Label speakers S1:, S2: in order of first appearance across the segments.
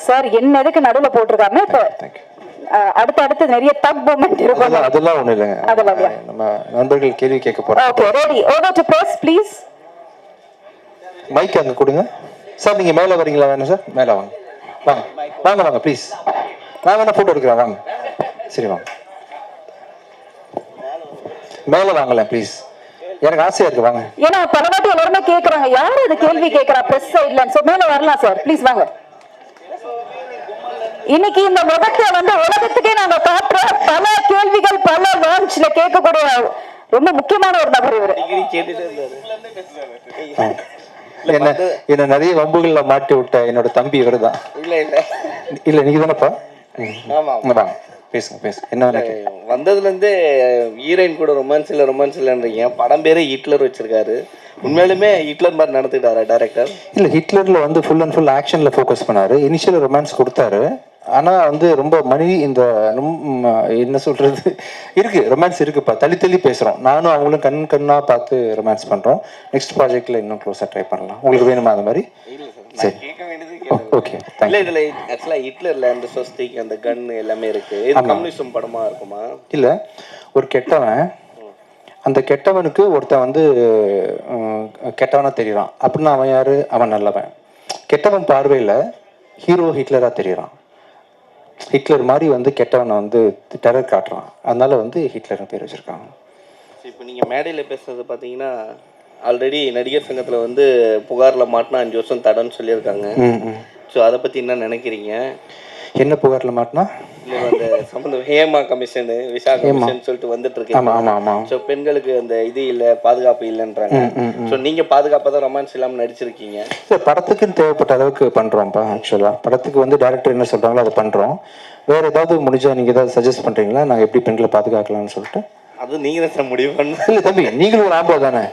S1: Sir என்ன எதுக்கு நடுவுல போட்டிருக்காருன்னா இப்போ அடுத்து நிறைய டக் மூமெண்ட் இருக்கும்.
S2: அதெல்லாம் ஒண்ணு இல்லைங்க,
S1: அதெல்லாம்
S2: நம்ம நண்பர்கள் கேள்வி கேட்க போறோம்.
S1: Okay ready. Over to press please.
S2: Mike அங்க கொடுங்க சார். நீங்க மேல வரீங்களா? வேணும் சார், மேல வாங்க வாங்க வாங்க வாங்க ப்ளீஸ். நான் வேணா போட்டோ எடுக்கிறேன், வாங்க. சரி வாங்க, மேல வாங்கலாம் ப்ளீஸ், எனக்கு ஆசையா இருக்கு, வாங்க.
S1: ஏன்னா பல வாட்டி எல்லாருமே கேக்குறாங்க யார் அது கேள்வி கேட்கறா பிரஸ் சைடுல. சோ மேல வரலாம் சார், ப்ளீஸ் வாங்க. இன்னைக்கு இந்த முகத்தை வந்து உலகத்துக்கே நாங்க காட்டுறோம். பல கேள்விகள் பல லான்ச்ல கேட்கக்கூடிய ரொம்ப முக்கியமான ஒரு நபர் இவரு.
S2: என்ன நிறைய வம்புகள்ல மாட்டி விட்ட என்னோட தம்பி இவரு தான். இல்ல நீங்க தானப்பா? பேசுங்க பேசுங்க. என்ன
S3: வந்ததுல இருந்து ஹீரோயின் கூட ரொமான்ஸ் இல்லன்றீங்க. படம் பேரே ஹிட்லர் வச்சிருக்காரு. உண்மையிலுமே ஹிட்லர் மாதிரி நடந்துட்டாரா டைரக்டர்?
S2: இல்ல, ஹிட்லர்ல வந்து ஃபுல் அண்ட் ஃபுல் ஆக்ஷன்ல ஃபோக்கஸ் பண்ணாரு. இனிஷியல் ரொமான்ஸ் கொடுத்தாரு, ஆனா வந்து ரொம்ப இந்த என்ன சொல்றது இருக்கு, ரொமான்ஸ் இருக்குப்பா. தள்ளி தள்ளி பேசுறோம், நானும் அவங்களும் கண்ணா பார்த்து ரொமான்ஸ் பண்றோம். நெக்ஸ்ட் ப்ராஜெக்ட்ல இன்னும் க்ளோஸா ட்ரை பண்ணலாம். உங்களுக்கு வேணுமா அந்த மாதிரி? சரி, ஓகே.
S3: இல்ல இதுல ஆக்சுவலா ஹிட்லர்ல அந்த சொஸ்திக் அந்த கன் எல்லாமே இருக்கு. இது கம்யூனிசம் படமா இருக்குமா?
S2: இல்ல, ஒரு கெட்டவன், அந்த கெட்டவனுக்கு ஒருத்தன் வந்து கெட்டவனா தெரியறான் அப்படின்னா அவன் யாரு? அவன் நல்லவன். கெட்டவன் பார்வையில ஹீரோ ஹிட்லரா தெரியறான். ஹிட்லர் மாதிரி வந்து கெட்டவனை வந்து டெரர் காட்டுறான், அதனால வந்து ஹிட்லர்னு பேர் வச்சிருக்காங்க.
S3: இப்போ நீங்க மேடையில பேசுறது பாத்தீங்கன்னா ஆல்ரெடி நடிகர் சங்கத்துல வந்து புகார்ல மாட்டினா 5 வருஷம் தடன்னு சொல்லியிருக்காங்க. ஸோ அதை பத்தி என்ன நினைக்கிறீங்க?
S2: என்ன புகார்ல மாட்டினா?
S3: அந்த சம்பந்தம் ஹேமா கமிஷன், விசா கமிஷன் சொல்லிட்டு வந்துட்டு இருக்கு. ஸோ பெண்களுக்கு அந்த இது இல்லை, பாதுகாப்பு இல்லைன்றாங்க. ஸோ நீங்க பாதுகாப்பாக தான் ரொமான்ஸ் இல்லாமல் நடிச்சிருக்கீங்க.
S2: சார் படத்துக்குன்னு தேவைப்பட்ட அளவுக்கு பண்றோம்ப்பா. ஆக்சுவலா படத்துக்கு வந்து டைரக்டர் என்ன சொல்றாங்களோ அதை பண்றோம். வேற ஏதாவது முடிஞ்சா நீங்க ஏதாவது சஜஸ்ட் பண்றீங்களா, நாங்க எப்படி பெண்களை பாதுகாக்கலாம்னு சொல்லிட்டு?
S3: அது நீங்க தான் முடிவு பண்ணு.
S2: இல்லை தம்பி, நீங்களும் ஒரு ஆம்பளை தானே?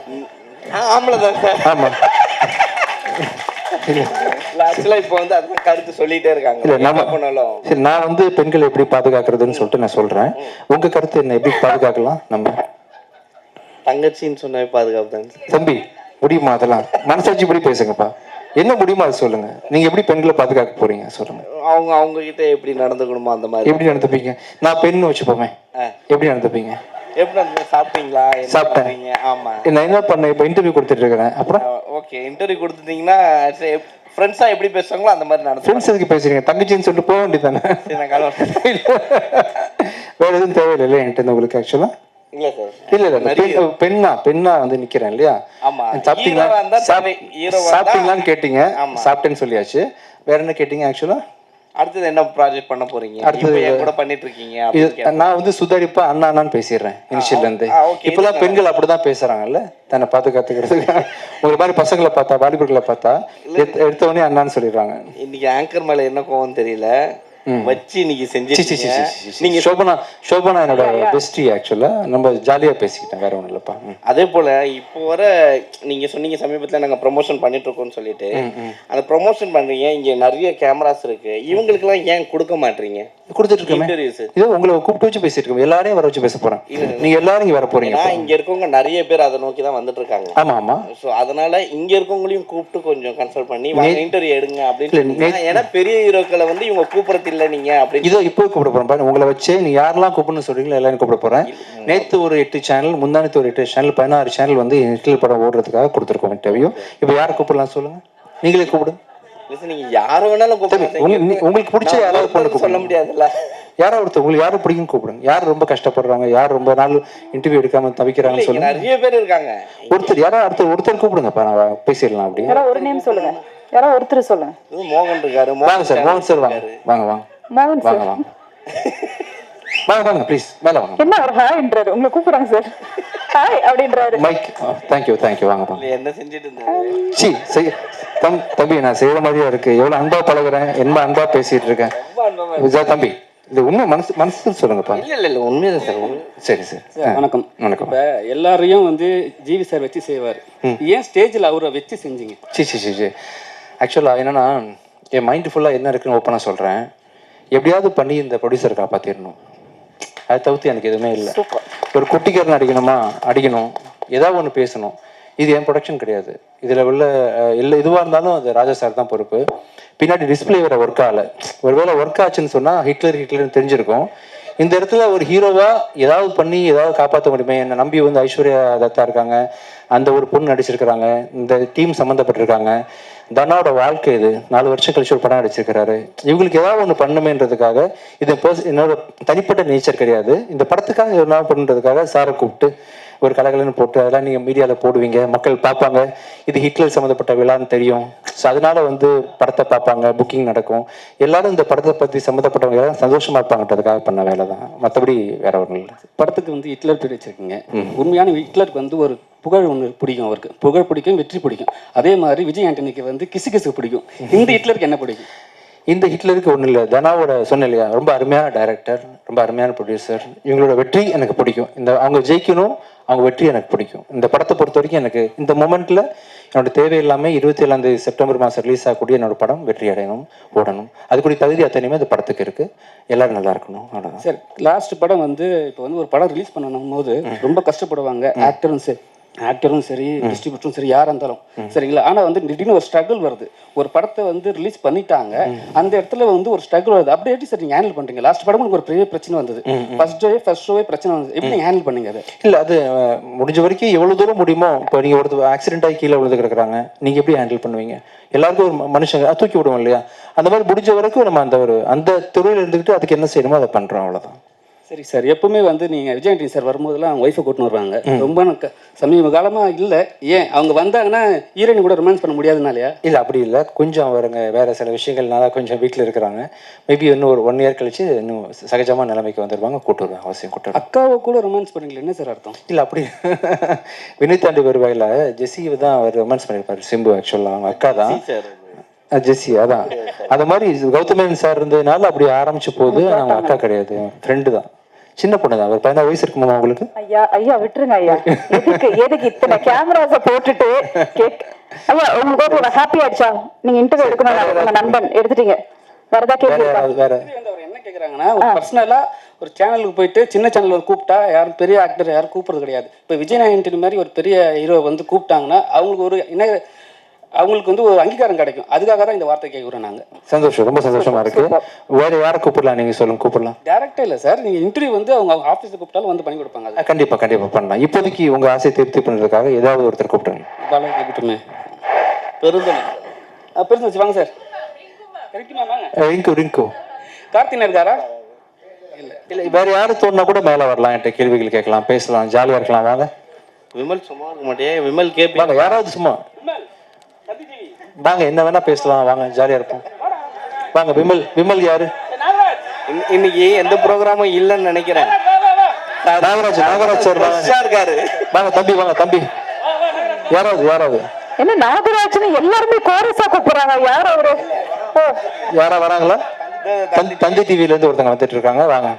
S3: ஆம்பளை தான் சார்.
S2: ஆமா.
S3: ஆக்சுவலா இப்போ வந்து அதுக்கு கருத்து சொல்லிட்டே இருக்காங்க.
S2: இல்ல நம்ம பண்ணாலும் சரி, நான் வந்து பெண்களை எப்படி பாதுகாக்கிறதுன்னு சொல்லிட்டு நான் சொல்றேன். உங்க கருத்து என்ன, எப்படி பாதுகாக்கலாம்? நம்ம
S3: தங்கச்சின்னு சொன்னாவே பாதுகாப்பு தான்
S2: தம்பி. முடியுமா? அதெல்லாம் மனசாட்சி இப்படி பேசுங்கப்பா. என்ன முடியுமா அது சொல்லுங்க. நீங்க எப்படி பெண்களை பாதுகாக்க போறீங்க சொல்லுங்க.
S3: அவங்க கிட்ட எப்படி நடந்துக்கணுமோ அந்த மாதிரி.
S2: எப்படி நடந்துப்பீங்க? நான் பெண்ணு வச்சுப்போமே, எப்படி நடந்துப்பீங்க?
S3: எப்படி சாப்பிட்டீங்களா?
S2: சாப்பிட்டீங்க.
S3: ஆமா,
S2: நான் என்ன பண்ணேன், இப்போ இன்டர்வியூ கொடுத்துட்டு இருக்கிறேன். அப்புறம்
S3: ஓகே, இன்டர்வியூ கொடுத்துட்டீங்கன்னா ஃப்ரெண்ட்ஸா எப்படி பேசுவாங்களோ அந்த மாதிரி நடந்து.
S2: ஃப்ரெண்ட்ஸ் எதுக்கு பேசுறீங்க? தங்கச்சின்னு சொல்லிட்டு போக வேண்டியதானே? வேற எதுவும் தேவையில்லை என்கிட்ட உங்களுக்கு ஆக்சுவலா?
S3: இல்ல சார்.
S2: இல்ல பெண்ணா வந்து நிக்கிறேன் இல்லையா?
S3: ஆமா.
S2: சாப்பிட்டீங்களான்னு கேட்டீங்க, சாப்பிட்டேன்னு சொல்லியாச்சு. வேற என்ன கேட்டீங்க ஆக்சுவலா?
S3: அடுத்தது என்ன ப்ராஜெக்ட் பண்ண போறீங்க? அடுத்து என் கூட பண்ணிட்டு இருக்கீங்க.
S2: நான் வந்து சுதாரிப்பா அண்ணான்னு பேசிடுறேன் இனிஷியல்ல இருந்து. இப்பதான் பெண்கள் அப்படிதான் பேசுறாங்கல்ல, தன்னை பாதுகாத்துக்கிறதுக்கு. ஒரு மாதிரி பசங்களை பார்த்தா, வாலிபர்களை பார்த்தா எடுத்த உடனே அண்ணான்னு சொல்லிடுறாங்க.
S3: இன்னைக்கு ஆங்கர் மேல என்ன கோவம் தெரியல வச்சு இன்னைக்கு செஞ்சு.
S2: நீங்க சோபனா என்னோட பெஸ்டி. ஆக்சுவலா நம்ம ஜாலியா பேசிக்கிட்டேன், வேற ஒண்ணும் இல்லப்பா. அதே
S3: போல இப்போ வர நீங்க சொன்னீங்க சமீபத்துல நாங்க ப்ரொமோஷன் பண்ணிட்டு இருக்கோம்னு சொல்லிட்டு, அந்த ப்ரொமோஷன் பண்றீங்க, இங்க நிறைய கேமராஸ் இருக்கு, இவங்களுக்கு எல்லாம் ஏன் கொடுக்க மாட்டீங்க?
S2: கொடுத்துட்டு இருக்கோம். இது உங்களை கூப்பிட்டு வச்சு பேசிட்டு இருக்கோம், எல்லாரையும் வர வச்சு பேச போறேன். நீங்க எல்லாரும் இங்க வர போறீங்க.
S3: இங்க இருக்கவங்க நிறைய பேர் அதை நோக்கி தான் வந்துட்டு இருக்காங்க.
S2: ஆமா ஆமா.
S3: சோ அதனால இங்க இருக்கவங்களையும் கூப்பிட்டு கொஞ்சம் கன்சல்ட் பண்ணி இன்டர்வியூ எடுங்க அப்படின்னு. ஏன்னா பெரிய ஹீரோக்களை வந்து இவங்க கூப்பிடுறது இல்ல நீங்க அப்படி.
S2: இதோ இப்போ கூப்பிட போறேன் உங்களை வச்சு. நீங்க யாரெல்லாம் கூப்பிடணும்னு சொல்றீங்களோ எல்லாரும் கூப்பிட போறேன். நேத்து ஒரு 8 சேனல், முந்தானத்து ஒரு 8 சேனல், 16 சேனல் வந்து ஹிட்லர் படம் ஓடுறதுக்காக கொடுத்துருக்கோம் இன்டர்வியூ. இப்போ யாரை கூப்பிடலாம் சொல்லுங்க, நீங்களே கூப்பிடுங்க.
S3: நீங்க யாரை வேணாலும்
S2: உங்களுக்கு பிடிச்ச யாராவது
S3: சொல்ல முடியாதுல்ல.
S2: யாரோ ஒருத்தர் உங்களுக்கு யாரும் பிடிக்கும் கூப்பிடுங்க. யார் ரொம்ப கஷ்டப்படுறாங்க, யார் ரொம்ப நாள் இன்டர்வியூ எடுக்காம தவிக்கிறாங்கன்னு சொல்லுங்க.
S3: நிறைய பேர் இருக்காங்க.
S2: ஒருத்தர் யாராவது ஒருத்தர் கூப்பிடுங்கப்பா, நான் பேசிடலாம். அப்படி
S1: ஒரு நேம் சொல்லுங்க, யாரோ ஒருத்தர் சொல்லுங்க.
S3: மோகன் இருக்காரு.
S2: வாங்க சார், மோகன் சார் வாங்க வாங்க வாங்க
S1: மோகன்
S2: வாங்க வாங்க வாங்க வாங்க ப்ளீஸ் மேல வாங்க.
S1: என்ன ஒரு ஹாய்ன்றாரு, உங்களை கூப்பிடுறாங்க சார். ஹாய் அப்படின்றாரு.
S2: மைக். தேங்க் யூ வாங்க வாங்க.
S3: என்ன செஞ்சிட்டு இருந்தாரு?
S2: தம்பி நான் செய்யற மாதிரியா இருக்கு. எவ்வளவு அன்பா பழகுறேன், என்ன அன்பா பேசிட்டு இருக்கேன். தம்பி இது உண்மை மனசு சொல்லுங்கப்பா.
S3: இல்ல உண்மைதான் சார்.
S2: சரி சார்,
S4: வணக்கம்.
S2: வணக்கம்.
S4: இப்ப எல்லாரையும் வந்து ஜிவி சார் வச்சு செய்வார், ஏன் ஸ்டேஜ்ல அவரை வச்சு செஞ்சீங்க?
S2: சரி ஆக்சுவலா என்னன்னா, என் மைண்ட் ஃபுல்லா என்ன இருக்குன்னு ஓப்பனா சொல்றேன். எப்படியாவது பண்ணி இந்த ப்ரொடியூசரை காப்பாத்திடணும், அதை தவிர்த்து எனக்கு எதுவுமே இல்லை. ஒரு குட்டிக்காரன் அடிக்கணுமா அடிக்கணும், ஏதாவது ஒன்று பேசணும். இது என் ப்ரொடக்ஷன் கிடையாது. இதில் உள்ள எல்லா இதுவாக இருந்தாலும் அது ராஜா சார் தான் பொறுப்பு. பின்னாடி டிஸ்பிளே வேறு ஒர்க் ஆகலை. ஒருவேளை ஒர்க் ஆச்சுன்னு சொன்னால் ஹிட்லர்னு தெரிஞ்சிருக்கும். இந்த இடத்துல ஒரு ஹீரோவாக ஏதாவது பண்ணி ஏதாவது காப்பாற்ற முடியுமே, என்னை நம்பி வந்து ஐஸ்வர்யா தத்தா இருக்காங்க, அந்த ஒரு பொண்ணு நடிச்சிருக்கிறாங்க, இந்த டீம் சம்மந்தப்பட்டிருக்காங்க, தனாவோட வாழ்க்கை இது 4 வருஷம் கழிச்சு ஒரு படம் நடிச்சிருக்கிறாரு, இவங்களுக்கு ஏதாவது ஒன்று பண்ணுமேன்றதுக்காக, இது என்னோட தனிப்பட்ட நேச்சர் கிடையாது, இந்த படத்துக்காக என்ன பண்ணுறதுக்காக சாரை கூப்பிட்டு ஒரு கலகலன்னு போட்டு அதெல்லாம் நீங்கள் மீடியாவில் போடுவீங்க, மக்கள் பார்ப்பாங்க, இது ஹிட்லர் சம்மந்தப்பட்ட விழான்னு தெரியும், ஸோ அதனால வந்து படத்தை பார்ப்பாங்க, புக்கிங் நடக்கும், எல்லாரும் இந்த படத்தை பற்றி சம்மந்தப்பட்டவங்க எல்லாரும் சந்தோஷமா இருப்பாங்கன்றதுக்காக பண்ண வேலை தான், மற்றபடி வேற ஒன்றும் இல்லை.
S4: படத்துக்கு வந்து ஹிட்லர் பேர் வச்சிருக்கீங்க. உண்மையான ஹிட்லருக்கு வந்து ஒரு புகழ் ஒன்று பிடிக்கும், அவருக்கு புகழ் பிடிக்கும், வெற்றி பிடிக்கும். அதே மாதிரி விஜய் ஆண்டனிக்கு வந்து கிசு பிடிக்கும். இந்த ஹிட்லருக்கு என்ன பிடிக்கும்?
S2: இந்த ஹிட்லருக்கு ஒன்றும் இல்லை, தனாவோட சொன்ன இல்லையா, ரொம்ப அருமையான டைரக்டர், ரொம்ப அருமையான ப்ரொடியூசர், இவங்களோட வெற்றி எனக்கு பிடிக்கும், இந்த அவங்க ஜெயிக்கணும், அவங்க வெற்றி எனக்கு பிடிக்கும். இந்த படத்தை பொறுத்த வரைக்கும் எனக்கு இந்த மொமெண்ட்டில் என்னோட தேவையில்லாமல் 27 செப்டம்பர் மாதம் ரிலீஸ் ஆகக்கூடிய என்னோட படம் வெற்றி அடையணும், ஓடணும், அதுக்குரிய தகுதி அத்தனையுமே இந்த படத்துக்கு இருக்குது, எல்லோரும் நல்லா இருக்கணும், அவ்வளோதான்.
S4: சார், லாஸ்ட் படம் வந்து இப்போ வந்து ஒரு படம் ரிலீஸ் பண்ணணும் போது ரொம்ப கஷ்டப்படுவாங்க ஆக்டரும் சரி, டிஸ்ட்ரிபியூட்டரும் சரி, யாராக இருந்தாலும் சரிங்களா. ஆனால் வந்து திடீர்னு ஒரு ஸ்ட்ரகிள் வருது. ஒரு படத்தை வந்து ரிலீஸ் பண்ணிட்டாங்க, அந்த இடத்துல வந்து ஒரு ஸ்ட்ரகிள் வருது. அப்படியே எப்படி சார் நீங்கள் ஹேண்டில் பண்ணுறீங்க? லாஸ்ட் படம் உங்களுக்கு ஒரு பெரிய பிரச்சனை வந்தது, ஃபர்ஸ்ட் ஷோவே பிரச்சனை வந்தது, எப்படி ஹேண்டில் பண்ணீங்க அது?
S2: இல்லை, அது முடிஞ்ச வரைக்கும் எவ்வளோ தூரம் முடியுமோ. இப்போ நீங்கள் ஒருத்தர் ஆக்சிடென்ட் ஆகி கீழே விழுந்து கிடக்குறாங்க, நீங்கள் எப்படி ஹேண்டில் பண்ணுவீங்க? எல்லாருக்கும் ஒரு மனுஷங்க தூக்கி விடுவோம் இல்லையா, அந்த மாதிரி முடிஞ்ச வரைக்கும் நம்ம அந்த துறையில் இருந்துக்கிட்டு அதுக்கு என்ன செய்யணுமோ அதை பண்ணுறோம், அவ்வளோதான்.
S4: சரி சார், எப்பவுமே வந்து நீங்கள் விஜய் ஆண்டனி சார் வரும்போதெல்லாம் அவங்க ஒய்ஃபை கூட்டின்னு வருவாங்க. ரொம்ப சமீப காலமாக இல்லை, ஏன் அவங்க வந்தாங்கன்னா ஹீரோயின் கூட ரொமான்ஸ் பண்ண முடியாதுனாலையா? இல்லை, அப்படி இல்லை, கொஞ்சம் அவருங்க வேறு சில விஷயங்கள்னால கொஞ்சம் வீட்டில் இருக்கிறாங்க. மேபி இன்னும் ஒரு 1 இயர் கழிச்சு இன்னும் சகஜமாக நிலைமைக்கு வந்துடுவாங்க, கூட்டு வருவாங்க, அவசியம் கூட்டு வருவாங்க. அக்காவை கூட ரொமான்ஸ் பண்ணுறீங்களா? என்ன சார் அர்த்தம்?
S2: இல்லை, அப்படி வினீதாண்டி வருவாயில் ஜெஸ்ஸியை தான் அவர் ரொமான்ஸ் பண்ணியிருப்பார், சிம்பு ஆக்சுவலாக அவங்க அக்கா தான் ஜெஸ்ஸி. அதான் அது மாதிரி கௌதமேன் சார் இருந்ததுனால அப்படி ஆரம்பிச்சு போகுது. அவங்க அக்கா கிடையாது, ஃப்ரெண்டு தான், சின்ன பொண்ணு தான். ஒரு 16 வயசு இருக்குமா உங்களுக்கு?
S1: ஐயா விட்டுருங்க ஐயா, எதுக்கு இத்தனை கேமராஸை போட்டுட்டு ஐயா, உங்களுக்கு ஒரு ஹாப்பி ஆயிடுச்சா? நீங்க இன்டர்வியூ எடுக்கணும், உங்க நண்பன் எடுத்துட்டீங்க, வரதா கேள்வி
S2: வேற
S4: என்ன கேட்குறாங்கன்னா, ஒரு பர்சனலா ஒரு சேனலுக்கு போயிட்டு சின்ன சேனல் கூப்பிட்டா யாரும் பெரிய ஆக்டர் யாரும் கூப்பிடுறது கிடையாது. இப்போ விஜய் ஆண்டனி மாதிரி ஒரு பெரிய ஹீரோ வந்து கூப்பிட்டாங்கன்னா அவங்களுக்கு ஒரு அவங்களுக்கு வந்து ஒரு அங்கீகாரம் கிடைக்கும். அதுக்காக தான் இந்த வார்த்தை கேட்குறோம் நாங்கள்.
S2: சந்தோஷம், ரொம்ப சந்தோஷமா இருக்கு. வேற யாரை கூப்பிடலாம் நீங்க சொல்லுங்க? கூப்பிடலாம்.
S4: டேரக்டா இல்லை சார், நீங்க இன்டர்வியூ வந்து அவங்க ஆஃபீஸில் கூப்பிட்டாலும் வந்து பண்ணி கொடுப்பாங்க.
S2: கண்டிப்பா பண்ணலாம். இப்போதைக்கு உங்க ஆசையை திருப்தி பண்ணுறதுக்காக ஏதாவது ஒருத்தர் கூப்பிட்டுருங்க.
S4: பாலாஜி கூப்பிட்டுமே பெருந்தொச்சி வாங்க சார்.
S2: ரிங்கு
S4: கார்த்தினா இருக்காரா?
S2: இல்லை, வேற யாரும் தோணுனா கூட மேலே வரலாம், என்கிட்ட கேள்விகள் கேட்கலாம், பேசலாம், ஜாலியாக இருக்கலாம். வாங்க.
S3: விமல் சும்மா இருக்க மாட்டேன், விமல் கேட்பாங்க,
S2: யாராவது சும்மா வாங்க, என்ன வேணா பேசலாம், வாங்க, ஜாலியா இருப்போம், வாங்க. விமல் யாரு?
S3: இன்னைக்கு எந்த ப்ரோக்ராமும் இல்லைன்னு நினைக்கிறேன்.
S2: நாகராஜ் சார் இருக்காரு. வாங்க தம்பி, வாங்க தம்பி. யாராவது
S1: என்ன நாகராஜ்னு எல்லாருமே கோரஸா கூப்பிடுறாங்க, யார் அவரு?
S2: யாரா வராங்களா? தந்தி டிவில இருந்து ஒருத்தங்க வந்துட்டு இருக்காங்க, வாங்க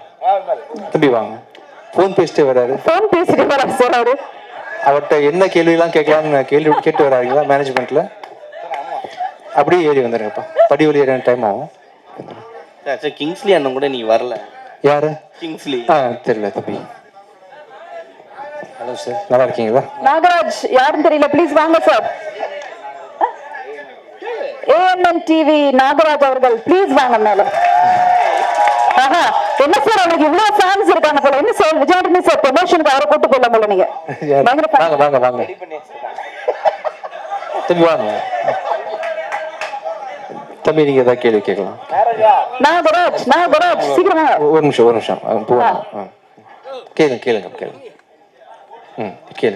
S2: தம்பி வாங்க. போன் பேசிட்டே வராரு
S1: சார். அவரு
S2: அவர்கிட்ட என்ன கேள்வியெல்லாம் கேட்கலாம்னு கேட்டு வராங்களா மேனேஜ்மெண்ட்ல? அப்படியே ஏறி வந்துருங்கப்பா, படி வழி ஏற டைம் ஆகும்.
S3: கிங்ஸ்லி அண்ணன் கூட நீங்க வரல.
S2: யாரு?
S3: கிங்ஸ்லி.
S2: தெரியல தம்பி. ஹலோ சார், நல்லா இருக்கீங்களா?
S1: நாகராஜ் யாருன்னு தெரியல, ப்ளீஸ் வாங்க சார். AMN டிவி நாகராஜ் அவர்கள் ப்ளீஸ் வாங்க மேல. என்ன சார் உங்களுக்கு இவ்வளவு ஃபேன்ஸ் இருக்காங்க போல, என்ன சார் விஜய் ஆண்டனி சார் ப்ரமோஷனுக்கு அவரை கூட்டு போயிடலாம் போல நீங்க.
S2: வாங்க தம்பி, வாங்க தம்பி, நீங்க ஏதாவது கேள்வி கேட்கலாம்.
S1: நாகராஜ் சீக்கிரம்
S2: ஒரு நிமிஷம் போகணும்.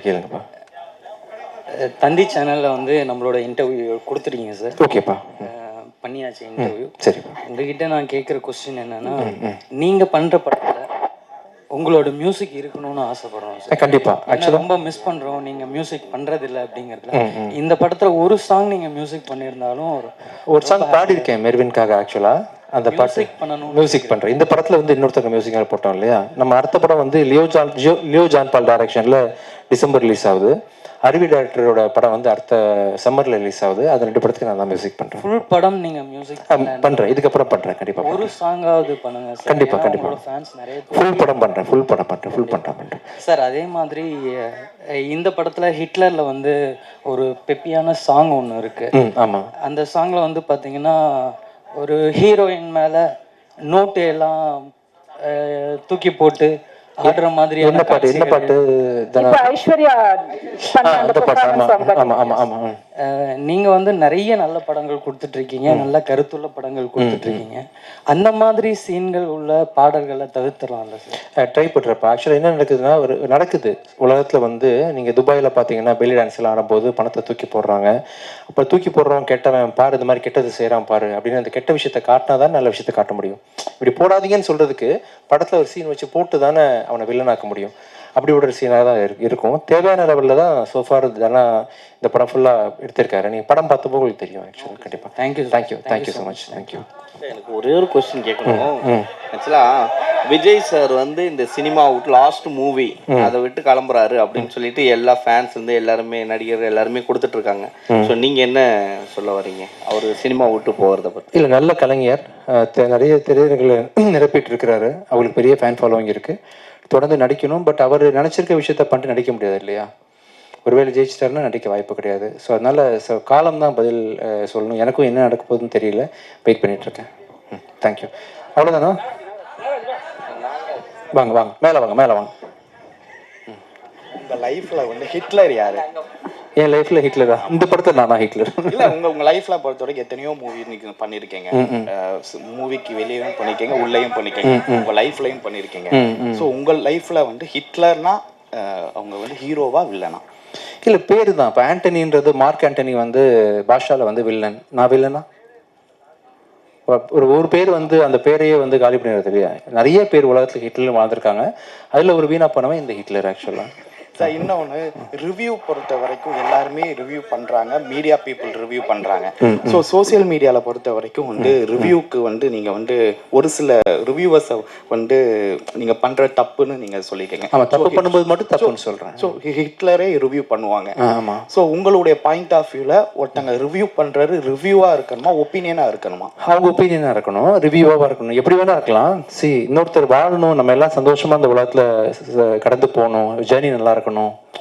S2: கேளுங்கப்பா.
S5: தந்தி சேனல்ல வந்து நம்மளோட இன்டர்வியூ கொடுத்துருக்கீங்க சார்.
S2: ஓகேப்பா,
S5: பண்ணியாச்சு இன்டர்வியூ.
S2: சரிப்பா.
S5: உங்ககிட்ட நான் கேட்குற கொஸ்டின் என்னன்னா, நீங்க பண்ற படத்துல உங்களோட மியூசிக் இருக்கணும்னு ஆசைப்படுறோம் சார்.
S2: கண்டிப்பா.
S5: ரொம்ப மிஸ் பண்றோம், நீங்க மியூசிக் பண்றது இல்லை அப்படிங்கறதுல. இந்த படத்துல ஒரு சாங் நீங்க மியூசிக் பண்ணியிருந்தாலும்
S2: ஒரு சாங் பாடியிருக்கேன் மெர்வின்காக. ஆக்சுவலா அந்த பாட்டு மியூசிக் பண்றேன். இந்த படத்துல வந்து இன்னொருத்தங்க மியூசிக் போட்டோம் இல்லையா, நம்ம அடுத்த படம் வந்து லியோ ஜான் பால் டைரக்ஷன்ல டிசம்பர் ரிலீஸ் ஆகுது. அருவி டைரக்டரோட படம் வந்து அடுத்த சம்மரில் ரிலீஸ் ஆகுது. அது 2 படத்துக்கு நான் தான் மியூசிக் பண்ணுறேன்.
S5: ஃபுல் படம் நீங்கள் மியூசிக்
S2: பண்ணுறேன், இதுக்கப்புறம் பண்ணுறேன் கண்டிப்பாக.
S5: ஒரு சாங்காவது பண்ணுங்க சார்.
S2: கண்டிப்பாக
S5: ஃபேன்ஸ் நிறைய
S2: ஃபுல் படம் பண்ணுறேன், ஃபுல் பண்ணுறேன்
S5: சார். அதே மாதிரி இந்த படத்தில் ஹிட்லரில் வந்து ஒரு பெப்பியான சாங் ஒன்று இருக்குது.
S2: ஆமாம்.
S5: அந்த சாங்கில் வந்து பார்த்தீங்கன்னா ஒரு ஹீரோயின் மேலே நோட்டு எல்லாம் தூக்கி போட்டு ஆடுற மாதிரி.
S2: என்ன பாட்டு?
S1: ஐஸ்வர்யா
S2: அந்த பாட்டு. ஆமா.
S5: நீங்க வந்து நிறைய நல்ல படங்கள் கொடுத்துட்டு இருக்கீங்க, நல்ல கருத்துள்ள படங்கள் கொடுத்துட்டு இருக்கீங்க. அந்த மாதிரி சீன்கள் உள்ள பாடல்களை தவிர்த்துடலாம்ல சார்?
S2: ட்ரை பண்ணுறப்ப ஆக்சுவலாக என்ன நடக்குதுன்னா, நடக்குது உலகத்தில் வந்து நீங்கள் துபாயில் பார்த்தீங்கன்னா பெல்லி டான்ஸ்லாம் ஆடும்போது பணத்தை தூக்கி போடுறாங்க. அப்போ தூக்கி போடுறவன் கெட்டவன் பாரு, இந்த மாதிரி கெட்டது செய்கிறான் பாரு அப்படின்னு அந்த கெட்ட விஷயத்தை காட்டினா தான் நல்ல விஷயத்தை காட்ட முடியும். இப்படி போடாதீங்கன்னு சொல்கிறதுக்கு படத்தில் ஒரு சீன் வச்சு போட்டு தானே அவனை வில்லனாக்க முடியும். அப்படி ஒரு சீனாக தான் இருக்கும். தேவையான லெவலில் தான் சோஃபார் இதெல்லாம் இந்த படம் ஃபுல்லாக எடுத்திருக்காரு. நீங்கள் படம் பார்த்தப்போ உங்களுக்கு தெரியும் ஆக்சுவலாக. கண்டிப்பாக. Thank you so much. தேங்க்யூ.
S3: எனக்கு ஒரே ஒரு கொஸ்டின் கேட்கணும். ஆக்சுவலாக விஜய் சார் வந்து இந்த சினிமா விட்டு லாஸ்ட் மூவி அதை விட்டு கிளம்புறாரு அப்படின்னு சொல்லிட்டு எல்லா ஃபேன்ஸ் வந்து எல்லாருமே நடிகர் எல்லாருமே கொடுத்துட்டு இருக்காங்க. ஸோ நீங்கள் என்ன சொல்ல வரீங்க அவர் சினிமா விட்டு போகிறத பற்றி?
S2: இல்லை, நல்ல கலைஞர், நிறைய திரையரங்களை நிரப்பிட்டு இருக்கிறாரு. அவங்களுக்கு பெரிய ஃபேன் ஃபாலோவிங் இருக்குது. தொடர்ந்து நடிக்கணும். பட் அவர் நினச்சிருக்க விஷயத்த பண்ணிட்டு நடிக்க முடியாது இல்லையா? ஒருவேளை ஜெயிச்சிட்டாருன்னா நடிக்க வாய்ப்பு கிடையாது. ஸோ அதனால் காலம் தான் பதில் சொல்லணும். எனக்கும் என்ன நடக்க போகுதுன்னு தெரியல, வெயிட் பண்ணிகிட்ருக்கேன். தேங்க்யூ. அவ்வளோதானா? வாங்க மேலே வாங்க.
S6: உங்கள் லைஃப்பில் வந்து ஹிட்லர் யார்?
S2: என் லைஃப்பில் ஹிட்லரா? இந்த படத்தில் நான் ஹிட்லர்
S6: இல்லை, உங்கள் லைஃப்பில் பொறுத்த வரைக்கும் எத்தனையோ மூவி நீங்கள் பண்ணியிருக்கீங்க. மூவிக்கு வெளியேயும் பண்ணியிருக்கீங்க, உள்ளேயும் பண்ணியிருக்கீங்க, உங்கள் லைஃப்லையும் பண்ணியிருக்கீங்க. ஸோ உங்கள் லைஃப்பில் வந்து ஹிட்லர்னா அவங்க வந்து ஹீரோவா வில்லனா?
S2: இல்லை, பேர் தான். இப்போ ஆண்டனின்றது மார்க் ஆண்டனி வந்து பாஷாவில் வந்து வில்லன். நான் வில்லனா? ஒரு பேர் வந்து அந்த பேரையே வந்து காலி பண்ணிடுறது இல்லையா? நிறைய பேர் உலகத்தில் ஹிட்லர் வாழ்ந்துருக்காங்க. அதில் ஒரு வீணா பண்ணவன் இந்த ஹிட்லர் ஆக்சுவலாக.
S6: சார் இன்னொன்று, ரிவ்யூ பொறுத்த வரைக்கும் எல்லாருமே ரிவ்யூ பண்ணுறாங்க, மீடியா பீப்புள் ரிவ்யூ பண்ணுறாங்க. ஸோ சோசியல் மீடியாவில் பொறுத்த வரைக்கும் வந்து ரிவ்யூக்கு வந்து நீங்கள் வந்து ஒரு சில ரிவ்யூவர்ஸை வந்து நீங்கள் பண்ணுற தப்புன்னு நீங்கள் சொல்லியிருக்கீங்க.
S2: ஆமாம், தப்பு பண்ணும்போது மட்டும் தப்புன்னு சொல்கிறேன்.
S6: ஸோ ஹிட்லரே ரிவ்யூ பண்ணுவாங்க.
S2: ஆமாம்.
S6: ஸோ உங்களுடைய பாயிண்ட் ஆஃப் வியூவில் ஒருத்தங்க ரிவ்யூ பண்ணுறது ரிவ்யூவாக இருக்கணுமா, ஒப்பீனியனாக இருக்கணுமா?
S2: அவங்க ஒப்பீனியனாக இருக்கணும், ரிவ்யூவாக இருக்கணும், எப்படி வேணா இருக்கலாம். இன்னொருத்தர் வாழணும், நம்ம எல்லாம் சந்தோஷமாக அந்த உலகத்தில் கடந்து போகணும், ஜேர்னி நல்லா இருக்கணும்,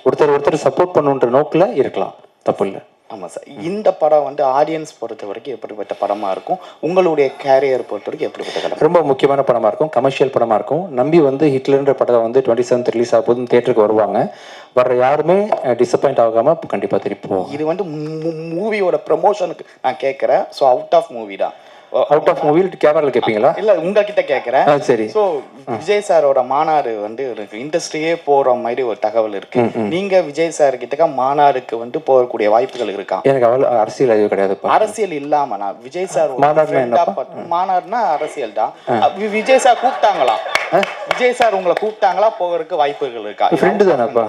S2: ஒருத்தர் சப்போர்ட் பண்ணுன்ற நோக்கில் இருக்கலாம், தப்பு இல்லை.
S6: ஆமாம் சார். இந்த படம் வந்து ஆடியன்ஸ் பொறுத்த வரைக்கும் எப்படிப்பட்ட படமாக இருக்கும்? உங்களுடைய கேரியர் பொறுத்த வரைக்கும் எப்படிப்பட்ட படம்?
S2: ரொம்ப முக்கியமான படமாக இருக்கும், கமர்ஷியல் படமாக இருக்கும். நம்பி வந்து ஹிட்லர்ன்ற படத்தை வந்து 27th ரிலீஸ் ஆகும்போது தியேட்டருக்கு வருவாங்க. வர்ற யாருமே டிசப்பாயிண்ட் ஆகாமல் கண்டிப்பாக திருப்பி போவோம்.
S6: இது வந்து மூவியோட ப்ரமோஷனுக்கு நான் கேட்குறேன். ஸோ அவுட் ஆஃப் மூவி தான்.
S2: அவுட் ஆஃப் மூவி கேமரால கேட்பீங்களா?
S6: இல்ல உங்ககிட்ட கேட்குறேன்.
S2: சரி.
S6: ஸோ விஜய் சாரோட மாநாடு வந்து இண்டஸ்ட்ரியே போற மாதிரி ஒரு தகவல் இருக்கு. நீங்க விஜய் சார் கிட்ட மாநாடுக்கு வந்து போகக்கூடிய வாய்ப்புகள் இருக்கா?
S2: எனக்கு அவ்வளோ அரசியல் அறிவு கிடையாது.
S6: அரசியல் இல்லாம நான் விஜய் சார்
S2: மாநாடுனா
S6: அரசியல் தான். விஜய் சார் கூப்பிட்டாங்களா? விஜய் சார் உங்களை கூப்பிட்டாங்களா? போகிறதுக்கு வாய்ப்புகள் இருக்கா?
S2: ஃப்ரெண்டு தானேப்பா,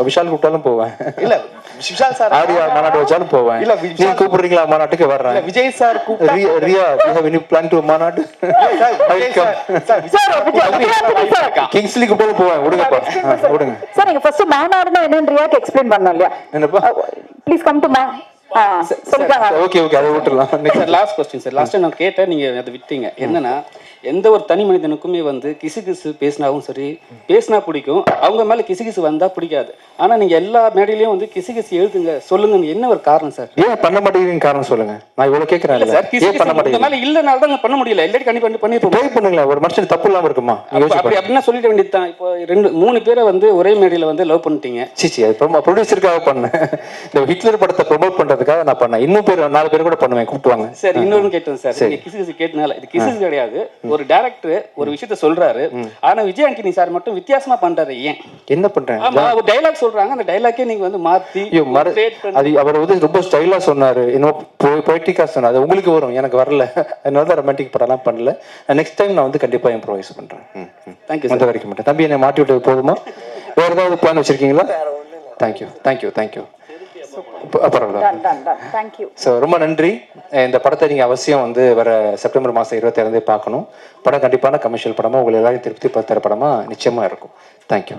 S2: விஷால் கூப்பிட்டாலும் போவேன்.
S6: இல்ல விஷால் சார்
S2: ஆரியா மாநாடு வச்சாலும் போவேன். இல்ல நீங்க கூப்பிடுறீங்களா மாநாட்டுக்கு வர்றேன்.
S6: விஜய் சார்
S2: ரியா பிளான் டு மாநாடு கிங்ஸ்லி கூப்பிட்டாலும் போவேன். விடுங்கப்பா, விடுங்க
S1: சார். நீங்க ஃபர்ஸ்ட் மாநாடுனா என்னன்னு ரியாக்கு எக்ஸ்பிளைன் பண்ணணும் இல்லையா?
S2: என்னப்பா?
S1: ப்ளீஸ் கம் டு சொல்லிட்டாங்க.
S2: ஓகே அதை விட்டுறலாம்.
S4: Last question sir. லாஸ்ட் நான் கேட்டேன், நீங்க அதை விட்டீங்க. என்னன்னா, எந்த ஒரு தனி மனிதனுக்குமே வந்து கிசு பேசினாவும் சரி, பேசினா பிடிக்கும், அவங்க மேல கிசு வந்தா பிடிக்காது. ஆனா நீங்க எல்லா மேடையிலயும் வந்து கிசு எழுதுங்க சொல்லுங்க, என்ன ஒரு காரணம் சார்?
S2: ஏன் பண்ண மாட்டேங்கிறீங்க? காரணம் சொல்லுங்க. நான் இவ்வளவு கேட்கறேன் சார். ஏன் பண்ண மாட்டேங்க?
S4: மேல இல்லனால தான் பண்ண முடியல. இல்லாட்டி கண்டிப்பா பண்ணிருப்போம்.
S2: ட்ரை பண்ணுங்களேன். ஒரு மனுஷன் தப்பு இல்லாம இருக்குமா?
S4: அப்படி அப்படின்னா சொல்லிட வேண்டியதுதான். இப்போ 2-3 பேரை வந்து ஒரே மேடையில வந்து லவ் பண்ணிட்டீங்க.
S2: சீச்சி, அது ப்ரொடியூசருக்காக பண்ணேன். இந்த ஹிட்லர் படத்தை ப்ரொமோட் பண்றதுக்காக நான் பண்ணேன். இன்னும் 4 பேர் கூட பண்ணுவேன், கூப்பிட்டுவாங்க.
S4: சரி, இன்னொரு கேட்டேன் சார். நீங்க கிசு கேட்டனால இது கிசு கிடையாது. ஒரு டைரக்டர் ஒரு விஷயத்த சொல்றாரு, ஆனா விஜய் ஆண்டனி சார் மட்டும் வித்தியாசமா பண்றாரு. ஏன் என்ன பண்றாங்க? ஆமா, ஒரு டயலாக் சொல்றாங்க, அந்த டயலாக்கே நீங்க வந்து மாத்தி
S2: அது அவர் வந்து ரொம்ப ஸ்டைலா சொன்னாரு, இன்னும் பொய்டிக்கா சொன்னாரு. அது உங்களுக்கு வரும், எனக்கு வரல. அதனால தான் ரொமான்டிக் படம்லாம் பண்ணல. நெக்ஸ்ட் டைம் நான் வந்து கண்டிப்பா இம்ப்ரோவைஸ் பண்றேன்.
S4: தேங்க்யூ.
S2: அந்த வரைக்கும் மட்டும் தம்பி என்னை மாட்டி விட்டது போதுமா? வேற ஏதாவது பிளான் வச்சிருக்கீங்களா? தேங்க்யூ. ரொம்ப நன்றி. இந்த படத்தை நீங்க அவசியம் வந்து வர செப்டம்பர் மாதம் 27 பார்க்கணும். படம் கண்டிப்பான கமர்ஷியல் படமா, உங்களை எல்லாரையும் திருப்தி படுத்துற படமா நிச்சயமா இருக்கும். தேங்க்யூ.